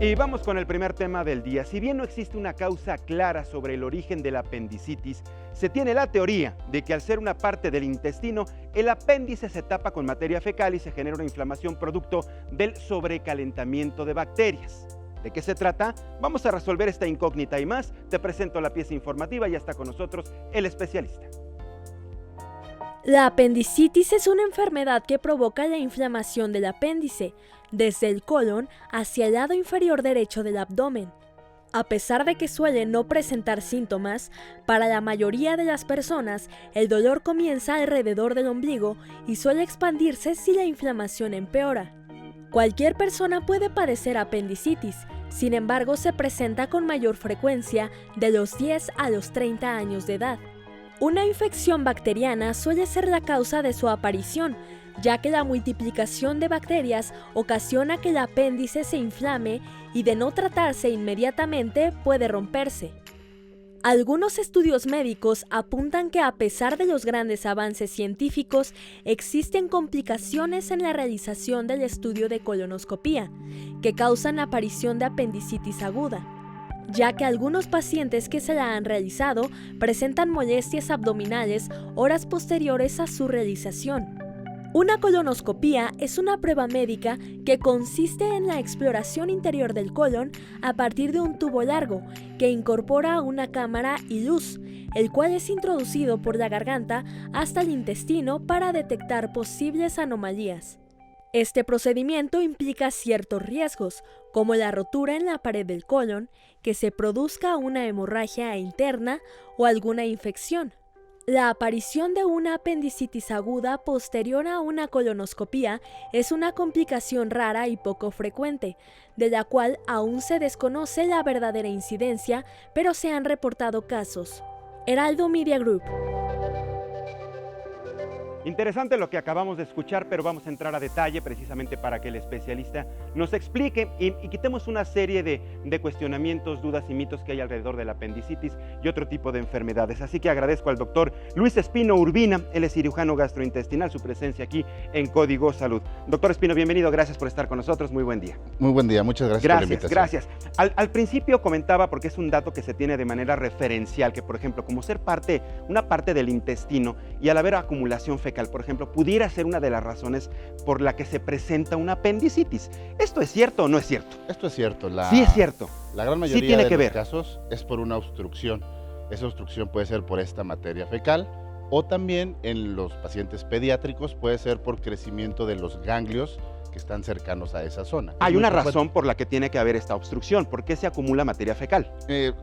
Y vamos con el primer tema del día. Si bien no existe una causa clara sobre el origen de la apendicitis, se tiene la teoría de que al ser una parte del intestino, el apéndice se tapa con materia fecal y se genera una inflamación producto del sobrecalentamiento de bacterias. ¿De qué se trata? Vamos a resolver esta incógnita y más. Te presento la pieza informativa y está con nosotros el especialista. La apendicitis es una enfermedad que provoca la inflamación del apéndice, desde el colon hacia el lado inferior derecho del abdomen. A pesar de que suele no presentar síntomas, para la mayoría de las personas el dolor comienza alrededor del ombligo y suele expandirse si la inflamación empeora. Cualquier persona puede padecer apendicitis, sin embargo se presenta con mayor frecuencia de los 10 a los 30 años de edad. Una infección bacteriana suele ser la causa de su aparición, ya que la multiplicación de bacterias ocasiona que el apéndice se inflame y de no tratarse inmediatamente puede romperse. Algunos estudios médicos apuntan que a pesar de los grandes avances científicos, existen complicaciones en la realización del estudio de colonoscopía, que causan la aparición de apendicitis aguda, ya que algunos pacientes que se la han realizado presentan molestias abdominales horas posteriores a su realización. Una colonoscopía es una prueba médica que consiste en la exploración interior del colon a partir de un tubo largo que incorpora una cámara y luz, el cual es introducido por la garganta hasta el intestino para detectar posibles anomalías. Este procedimiento implica ciertos riesgos, como la rotura en la pared del colon, que se produzca una hemorragia interna o alguna infección. La aparición de una apendicitis aguda posterior a una colonoscopía es una complicación rara y poco frecuente, de la cual aún se desconoce la verdadera incidencia, pero se han reportado casos. Heraldo Media Group. Interesante lo que acabamos de escuchar, pero vamos a entrar a detalle precisamente para que el especialista nos explique y quitemos una serie de cuestionamientos, dudas y mitos que hay alrededor de la apendicitis y otro tipo de enfermedades. Así que agradezco al doctor Luis Espino Urbina, él es cirujano gastrointestinal, su presencia aquí en Código Salud. Doctor Espino, bienvenido, gracias por estar con nosotros, muy buen día. Muy buen día, muchas gracias por la invitación. Gracias. Al principio comentaba, porque es un dato que se tiene de manera referencial, que por ejemplo, como ser una parte del intestino y al haber acumulación fecal, por ejemplo, pudiera ser una de las razones por la que se presenta una apendicitis. ¿Esto es cierto o no es cierto? Esto es cierto. Sí es cierto. La gran mayoría sí tiene de que los ver. casos es por una obstrucción. Esa obstrucción puede ser por esta materia fecal o también en los pacientes pediátricos puede ser por crecimiento de los ganglios que están cercanos a esa zona. Hay una razón por la que tiene que haber esta obstrucción. ¿Por qué se acumula materia fecal?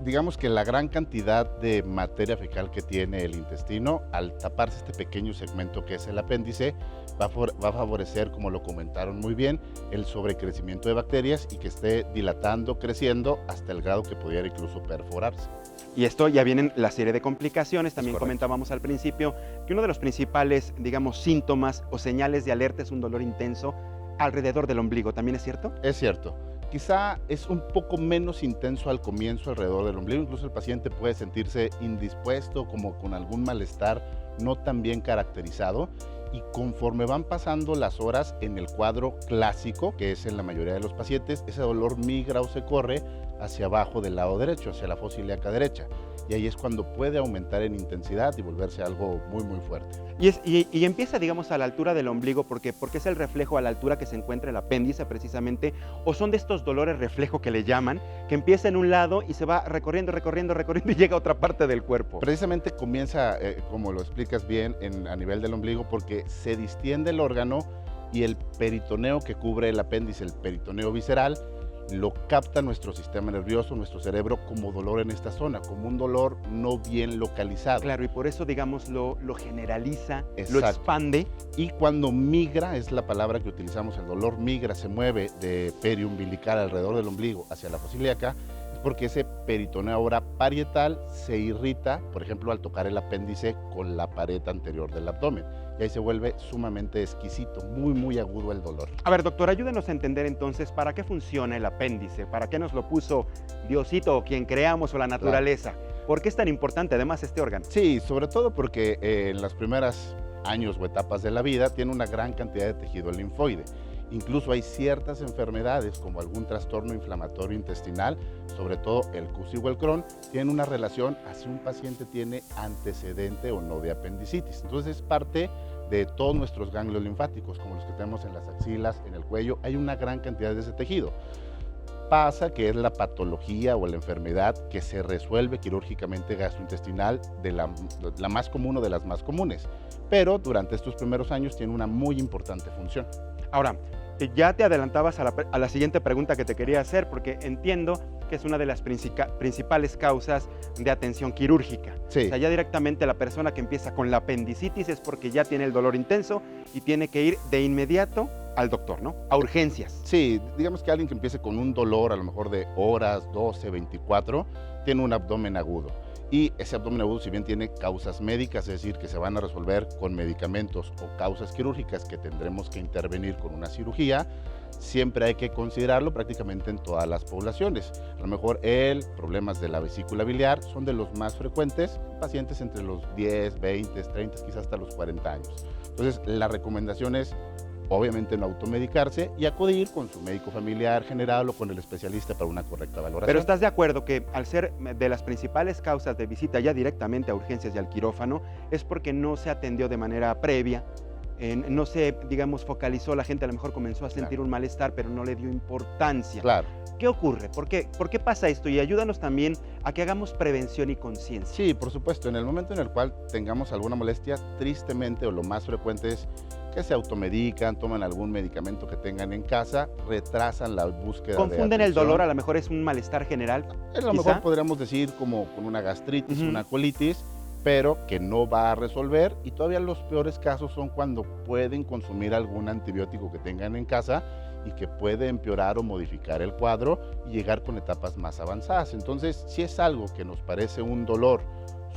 Digamos que la gran cantidad de materia fecal que tiene el intestino, al taparse este pequeño segmento que es el apéndice, va a favorecer, como lo comentaron muy bien, el sobrecrecimiento de bacterias y que esté dilatando, creciendo hasta el grado que pudiera incluso perforarse. Y esto ya vienen la serie de complicaciones. También comentábamos al principio que uno de los principales, digamos, síntomas o señales de alerta es un dolor intenso alrededor del ombligo. ¿También es cierto? Es cierto. Quizá es un poco menos intenso al comienzo alrededor del ombligo. Incluso el paciente puede sentirse indispuesto, como con algún malestar no tan bien caracterizado. Y conforme van pasando las horas en el cuadro clásico, que es en la mayoría de los pacientes, ese dolor migra o se corre hacia abajo del lado derecho, hacia la fosa ilíaca derecha. Y ahí es cuando puede aumentar en intensidad y volverse algo muy, muy fuerte. Y empieza, digamos, a la altura del ombligo, porque es el reflejo a la altura que se encuentra el apéndice precisamente, o son de estos dolores reflejo que le llaman, que empieza en un lado y se va recorriendo y llega a otra parte del cuerpo. Precisamente comienza, como lo explicas bien, a nivel del ombligo, porque se distiende el órgano y el peritoneo que cubre el apéndice, el peritoneo visceral, lo capta nuestro sistema nervioso, nuestro cerebro, como dolor en esta zona, como un dolor no bien localizado. Claro, y por eso, digamos, lo generaliza, Exacto. Lo expande. Y cuando migra, es la palabra que utilizamos, el dolor migra, se mueve de periumbilical alrededor del ombligo hacia la fosa ilíaca, es porque ese peritoneo ahora parietal se irrita, por ejemplo, al tocar el apéndice con la pared anterior del abdomen. Y ahí se vuelve sumamente exquisito, muy, muy agudo el dolor. A ver, doctor, ayúdenos a entender entonces para qué funciona el apéndice, para qué nos lo puso Diosito o quien creamos o la naturaleza. Claro. ¿Por qué es tan importante además este órgano? Sí, sobre todo porque en las primeras años o etapas de la vida tiene una gran cantidad de tejido linfoide Incluso hay ciertas enfermedades como algún trastorno inflamatorio intestinal, sobre todo el CUS o el Crohn, tienen una relación a si un paciente tiene antecedente o no de apendicitis. Entonces es parte de todos nuestros ganglios linfáticos, como los que tenemos en las axilas, en el cuello, hay una gran cantidad de ese tejido. Pasa que es la patología o la enfermedad que se resuelve quirúrgicamente gastrointestinal, de la más común o de las más comunes, pero durante estos primeros años tiene una muy importante función. Ahora, ya te adelantabas a la siguiente pregunta que te quería hacer, porque entiendo que es una de las principales causas de atención quirúrgica. Sí. O sea, ya directamente la persona que empieza con la apendicitis es porque ya tiene el dolor intenso y tiene que ir de inmediato al doctor, ¿no? A urgencias. Sí, digamos que alguien que empiece con un dolor a lo mejor de horas, 12, 24, tiene un abdomen agudo. Y ese abdomen agudo, si bien tiene causas médicas, es decir, que se van a resolver con medicamentos, o causas quirúrgicas que tendremos que intervenir con una cirugía, siempre hay que considerarlo prácticamente en todas las poblaciones. A lo mejor problemas de la vesícula biliar son de los más frecuentes, pacientes entre los 10, 20, 30, quizás hasta los 40 años. Entonces, la recomendación es obviamente no automedicarse y acudir con su médico familiar general o con el especialista para una correcta valoración. Pero ¿estás de acuerdo que al ser de las principales causas de visita ya directamente a urgencias y al quirófano es porque no se atendió de manera previa? No se, digamos, focalizó, la gente a lo mejor comenzó a sentir un malestar, pero no le dio importancia. Claro. ¿Qué ocurre? ¿Por qué pasa esto? Y ayúdanos también a que hagamos prevención y conciencia. Sí, por supuesto. En el momento en el cual tengamos alguna molestia, tristemente o lo más frecuente es que se automedican, toman algún medicamento que tengan en casa, retrasan la búsqueda Confunden de el atención. dolor, a lo mejor es un malestar general. A lo mejor podríamos decir como con una gastritis, una colitis, pero que no va a resolver, y todavía los peores casos son cuando pueden consumir algún antibiótico que tengan en casa y que puede empeorar o modificar el cuadro y llegar con etapas más avanzadas. Entonces, si es algo que nos parece un dolor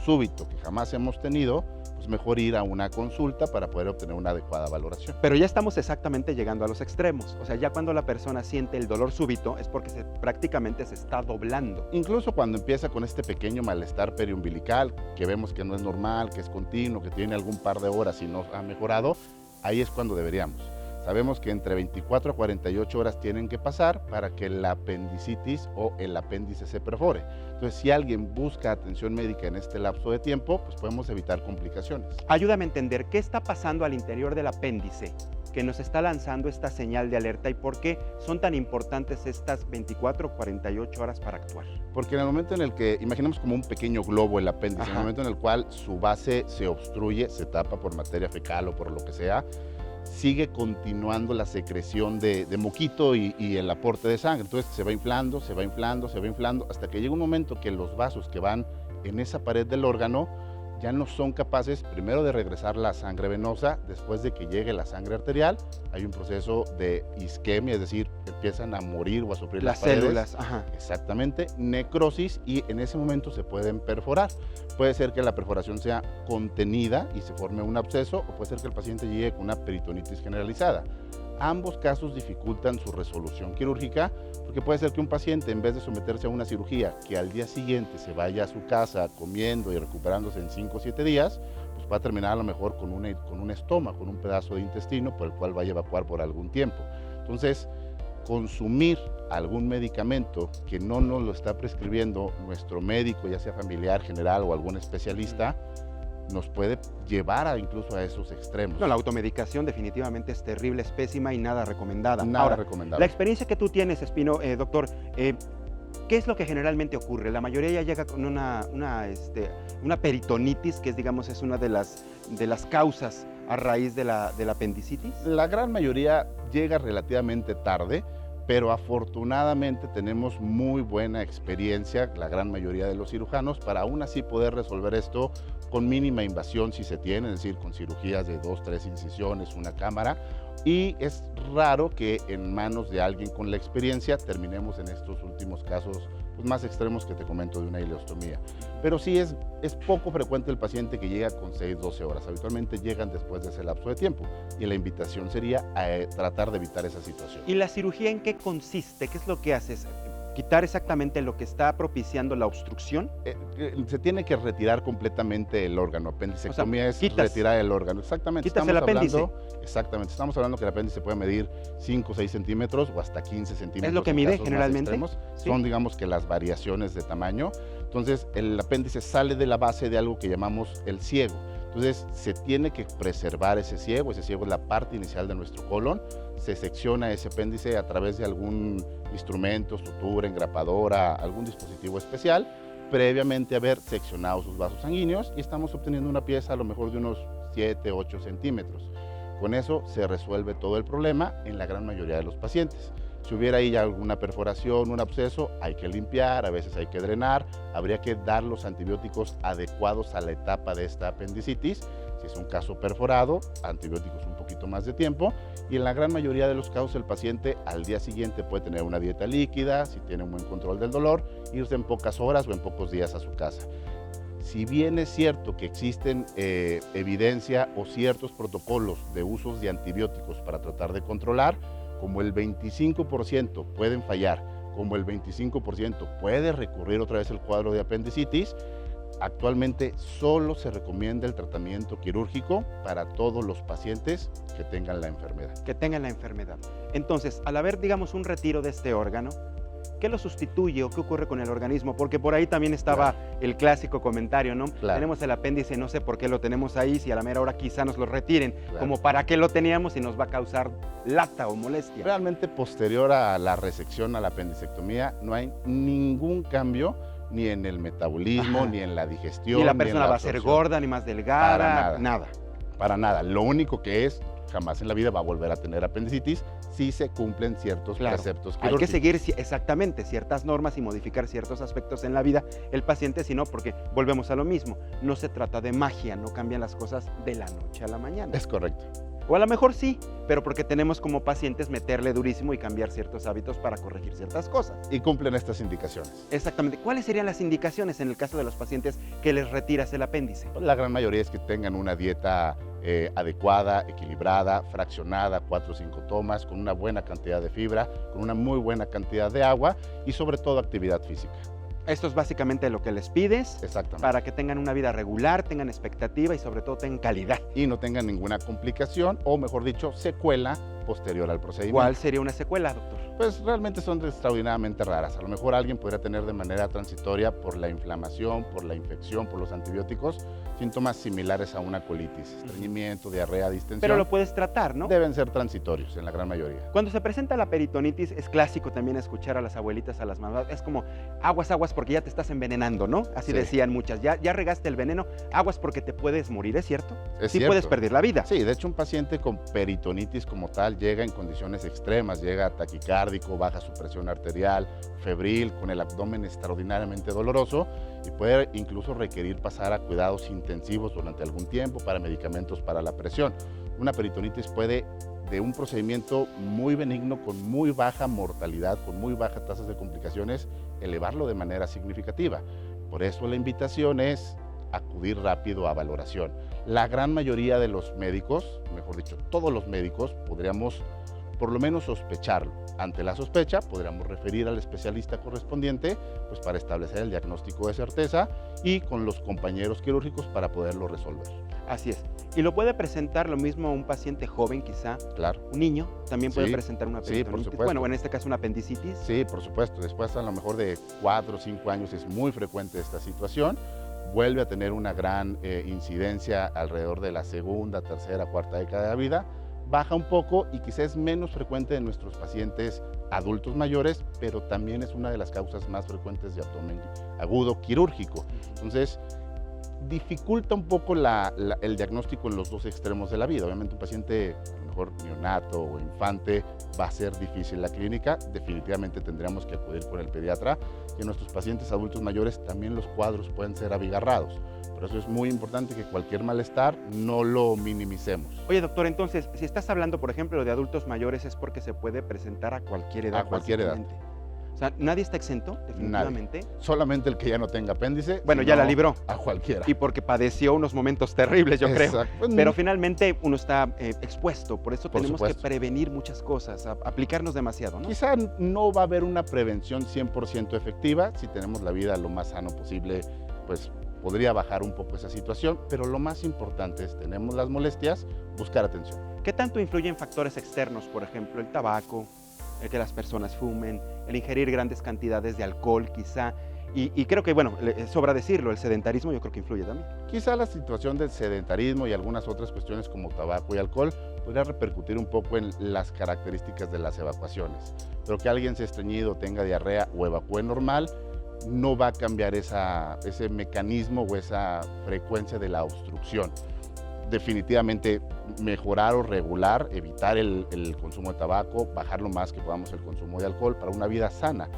súbito que jamás hemos tenido, pues mejor ir a una consulta para poder obtener una adecuada valoración. Pero ya estamos exactamente llegando a los extremos. O sea, ya cuando la persona siente el dolor súbito es porque prácticamente se está doblando. Incluso cuando empieza con este pequeño malestar periumbilical, que vemos que no es normal, que es continuo, que tiene algún par de horas y no ha mejorado, ahí es cuando deberíamos. Sabemos que entre 24 a 48 horas tienen que pasar para que la apendicitis o el apéndice se perfore. Entonces, si alguien busca atención médica en este lapso de tiempo, pues podemos evitar complicaciones. Ayúdame a entender qué está pasando al interior del apéndice que nos está lanzando esta señal de alerta y por qué son tan importantes estas 24 o 48 horas para actuar. Porque en el momento en el que, imaginemos como un pequeño globo el apéndice, en el momento en el cual su base se obstruye, se tapa por materia fecal o por lo que sea, sigue continuando la secreción de moquito y el aporte de sangre. Entonces se va inflando, se va inflando, se va inflando, hasta que llega un momento que los vasos que van en esa pared del órgano ya no son capaces, primero, de regresar la sangre venosa. Después de que llegue la sangre arterial, hay un proceso de isquemia, es decir, empiezan a morir o a sufrir las paredes. Células. Ajá. Exactamente, necrosis, y en ese momento se pueden perforar. Puede ser que la perforación sea contenida y se forme un absceso, o puede ser que el paciente llegue con una peritonitis generalizada. Ambos casos dificultan su resolución quirúrgica, porque puede ser que un paciente, en vez de someterse a una cirugía, que al día siguiente se vaya a su casa comiendo y recuperándose en 5 o 7 días, pues va a terminar a lo mejor con un estómago, con un pedazo de intestino por el cual vaya a evacuar por algún tiempo. Entonces, consumir algún medicamento que no nos lo está prescribiendo nuestro médico, ya sea familiar, general o algún especialista, nos puede llevar incluso a esos extremos. No, la automedicación definitivamente es terrible, es pésima y nada recomendada. Nada Ahora, recomendable. La experiencia que tú tienes, Espino, doctor, ¿qué es lo que generalmente ocurre? La mayoría ya llega con una peritonitis, que es, digamos, es una de las causas a raíz de la apendicitis. La gran mayoría llega relativamente tarde, pero afortunadamente tenemos muy buena experiencia, la gran mayoría de los cirujanos, para aún así poder resolver esto con mínima invasión si se tiene, es decir, con cirugías de 2, 3 incisiones, una cámara, y es raro que en manos de alguien con la experiencia terminemos en estos últimos casos pues, más extremos que te comento de una ileostomía. Pero sí es poco frecuente el paciente que llega con 6, 12 horas, habitualmente llegan después de ese lapso de tiempo, y la invitación sería a tratar de evitar esa situación. ¿Y la cirugía en qué consiste? ¿Qué es lo que haces? quitar exactamente lo que está propiciando la obstrucción. Se tiene que retirar completamente el órgano. Apendicectomía es quitas- retirar el órgano. Exactamente. quitas el apéndice. Exactamente. Estamos hablando que el apéndice puede medir 5 o 6 centímetros o hasta 15 centímetros. Es lo que en mide casos más generalmente. extremos. Sí. Son, digamos, que las variaciones de tamaño. Entonces, el apéndice sale de la base de algo que llamamos el ciego. Entonces, se tiene que preservar ese ciego. Ese ciego es la parte inicial de nuestro colon. Se secciona ese apéndice a través de algún instrumento, sutura, engrapadora, algún dispositivo especial, previamente haber seccionado sus vasos sanguíneos, y estamos obteniendo una pieza a lo mejor de unos 7, 8 centímetros. Con eso se resuelve todo el problema en la gran mayoría de los pacientes. Si hubiera ahí alguna perforación, un absceso, hay que limpiar, a veces hay que drenar, habría que dar los antibióticos adecuados a la etapa de esta apendicitis. Si es un caso perforado, antibióticos un poquito más de tiempo, y en la gran mayoría de los casos el paciente al día siguiente puede tener una dieta líquida, si tiene un buen control del dolor, irse en pocas horas o en pocos días a su casa. Si bien es cierto que existen evidencia o ciertos protocolos de usos de antibióticos para tratar de controlar, como el 25% pueden fallar, como el 25% puede recurrir otra vez al cuadro de apendicitis, actualmente solo se recomienda el tratamiento quirúrgico para todos los pacientes que tengan la enfermedad. Que tengan la enfermedad. Entonces, al haber, digamos, un retiro de este órgano, ¿qué lo sustituye o qué ocurre con el organismo? Porque por ahí también estaba el clásico comentario, ¿no? Claro. Tenemos el apéndice, no sé por qué lo tenemos ahí, si a la mera hora quizá nos lo retiren, Claro. como para qué lo teníamos y nos va a causar lata o molestia. Realmente posterior a la resección, a la apendicectomía, no hay ningún cambio ni en el metabolismo, Ajá. ni en la digestión. Ni la ni en persona va a ser absorción. gorda, ni más delgada, Para nada. nada. Para nada. Lo único que es, jamás en la vida va a volver a tener apendicitis si se cumplen ciertos Claro. preceptos Hay que quirúrgicos. seguir exactamente ciertas normas y modificar ciertos aspectos en la vida el paciente, si no, porque volvemos a lo mismo, no se trata de magia, no cambian las cosas de la noche a la mañana. Es correcto. O a lo mejor sí, pero porque tenemos como pacientes meterle durísimo y cambiar ciertos hábitos para corregir ciertas cosas. Y cumplen estas indicaciones. Exactamente. ¿Cuáles serían las indicaciones en el caso de los pacientes que les retiras el apéndice? La gran mayoría es que tengan una dieta adecuada, equilibrada, fraccionada, 4 o 5 tomas, con una buena cantidad de fibra, con una muy buena cantidad de agua y sobre todo actividad física. Esto es básicamente lo que les pides Exactamente. para que tengan una vida regular, tengan expectativa y sobre todo tengan calidad. Y no tengan ninguna complicación o, mejor dicho, secuela posterior al procedimiento. ¿Cuál sería una secuela, doctor? Pues realmente son extraordinariamente raras. A lo mejor alguien podría tener de manera transitoria por la inflamación, por la infección, por los antibióticos, síntomas similares a una colitis, estreñimiento, diarrea, distensión. Pero lo puedes tratar, ¿no? Deben ser transitorios en la gran mayoría. Cuando se presenta la peritonitis es clásico también escuchar a las abuelitas, a las mamás, es como aguas, aguas porque ya te estás envenenando, ¿no? Así Sí. decían muchas, ya regaste el veneno, aguas porque te puedes morir, ¿es cierto? Es Sí cierto. puedes perder la vida. Sí, de hecho un paciente con peritonitis como tal llega en condiciones extremas, llega taquicárdico, baja su presión arterial, febril, con el abdomen extraordinariamente doloroso y puede incluso requerir pasar a cuidados intensivos durante algún tiempo para medicamentos para la presión. Una peritonitis puede, de un procedimiento muy benigno, con muy baja mortalidad, con muy bajas tasas de complicaciones, elevarlo de manera significativa. Por eso la invitación es acudir rápido a valoración. La gran mayoría de los médicos, mejor dicho, todos los médicos, podríamos por lo menos sospecharlo. Ante la sospecha, podríamos referir al especialista correspondiente pues, para establecer el diagnóstico de certeza y con los compañeros quirúrgicos para poderlo resolver. Así es. Y lo puede presentar lo mismo a un paciente joven quizá, Claro. un niño también puede Sí, presentar una sí, por peritonitis. supuesto. Bueno, en este caso una apendicitis. Sí, por supuesto. Después a lo mejor de 4 o 5 años es muy frecuente esta situación. Vuelve a tener una gran incidencia alrededor de la segunda, tercera, cuarta década de vida. Baja un poco y quizás es menos frecuente en nuestros pacientes adultos mayores, pero también es una de las causas más frecuentes de abdomen agudo quirúrgico. Entonces, dificulta un poco el diagnóstico en los dos extremos de la vida. Obviamente un paciente, a lo mejor neonato o infante, va a ser difícil la clínica. Definitivamente tendríamos que acudir con el pediatra. Y en nuestros pacientes adultos mayores también los cuadros pueden ser abigarrados. Por eso es muy importante que cualquier malestar no lo minimicemos. Oye, doctor, entonces, si estás hablando, por ejemplo, de adultos mayores, es porque se puede presentar a cualquier edad. A cualquier edad. básicamente. O O sea, nadie está exento, definitivamente. Solamente el que ya no tenga apéndice. Bueno, si ya la no, libró. A cualquiera. Y porque padeció unos momentos terribles, yo creo. Exacto. Pues, Pero finalmente uno está expuesto, por eso Por tenemos supuesto. que prevenir muchas cosas, aplicarnos demasiado, ¿no? Quizá no va a haber una prevención 100% efectiva. Si tenemos la vida lo más sano posible, pues podría bajar un poco esa situación, pero lo más importante es, tenemos las molestias, buscar atención. ¿Qué tanto influyen factores externos, por ejemplo, el tabaco, el que las personas fumen, el ingerir grandes cantidades de alcohol quizá? Y creo que, bueno, sobra decirlo, el sedentarismo yo creo que influye también. Quizá la situación del sedentarismo y algunas otras cuestiones como tabaco y alcohol podría repercutir un poco en las características de las evacuaciones, pero que alguien sea estreñido, tenga diarrea o evacúe normal, no va a cambiar ese mecanismo o esa frecuencia de la obstrucción. Definitivamente mejorar o regular, evitar el consumo de tabaco, bajar lo más que podamos el consumo de alcohol para una vida sana.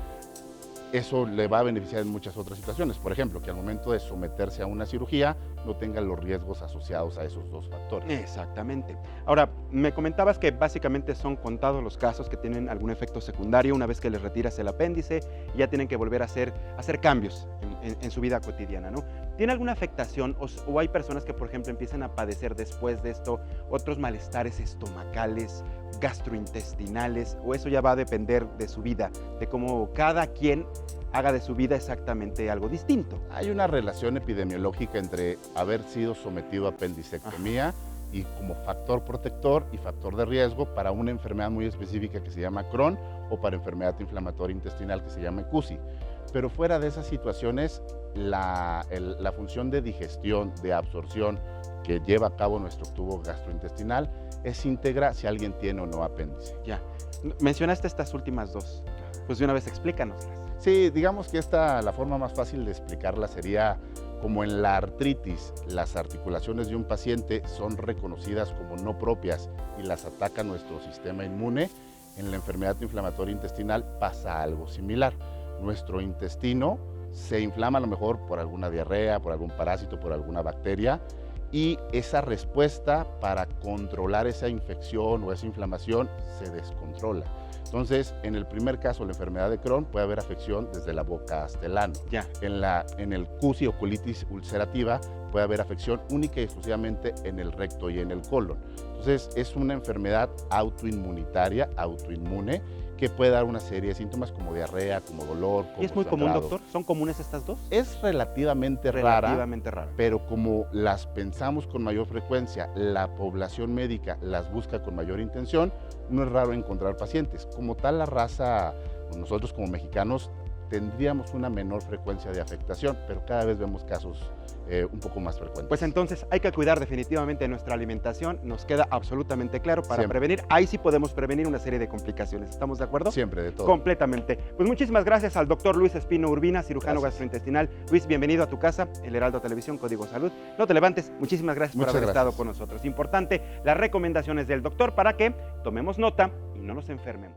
Eso le va a beneficiar en muchas otras situaciones. Por ejemplo, que al momento de someterse a una cirugía no tenga los riesgos asociados a esos dos factores. Exactamente. Ahora, me comentabas que básicamente son contados los casos que tienen algún efecto secundario una vez que les retiras el apéndice y ya tienen que volver a hacer cambios en su vida cotidiana, ¿no? ¿Tiene alguna afectación o hay personas que, por ejemplo, empiezan a padecer después de esto otros malestares estomacales, gastrointestinales, o eso ya va a depender de su vida, de cómo cada quien haga de su vida exactamente algo distinto? Hay una relación epidemiológica entre haber sido sometido a apendicectomía y como factor protector y factor de riesgo para una enfermedad muy específica que se llama Crohn o para enfermedad inflamatoria intestinal que se llama CUSI. Pero fuera de esas situaciones, la función de digestión, de absorción que lleva a cabo nuestro tubo gastrointestinal es íntegra si alguien tiene o no apéndice. Ya. Mencionaste estas últimas dos. Pues de una vez explícanoslas. Sí, digamos que la forma más fácil de explicarla sería como en la artritis, las articulaciones de un paciente son reconocidas como no propias y las ataca nuestro sistema inmune. En la enfermedad inflamatoria intestinal pasa algo similar. Nuestro intestino se inflama a lo mejor por alguna diarrea, por algún parásito, por alguna bacteria, y esa respuesta para controlar esa infección o esa inflamación se descontrola. Entonces, en el primer caso, la enfermedad de Crohn, puede haber afección desde la boca hasta el ano. Ya. En el CUSI o colitis ulcerativa puede haber afección única y exclusivamente en el recto y en el colon. Entonces, es una enfermedad autoinmunitaria, autoinmune, que puede dar una serie de síntomas como diarrea, como dolor, como ¿Y es muy común, sangrado. doctor? ¿Son comunes estas dos? Es relativamente Relativamente rara. pero como las pensamos con mayor frecuencia, la población médica las busca con mayor intención, no es raro encontrar pacientes. Como tal, la raza, nosotros como mexicanos, tendríamos una menor frecuencia de afectación, pero cada vez vemos casos un poco más frecuentes. Pues entonces hay que cuidar definitivamente de nuestra alimentación, nos queda absolutamente claro para Siempre. prevenir. Ahí sí podemos prevenir una serie de complicaciones. ¿Estamos de acuerdo? Siempre, de todo. Completamente. Pues muchísimas gracias al doctor Luis Espino Urbina, cirujano Gracias. gastrointestinal. Luis, bienvenido a tu casa, El Heraldo Televisión, Código Salud. No te levantes, muchísimas gracias por Muchas haber estado gracias. con nosotros. Importante las recomendaciones del doctor para que tomemos nota y no nos enfermemos.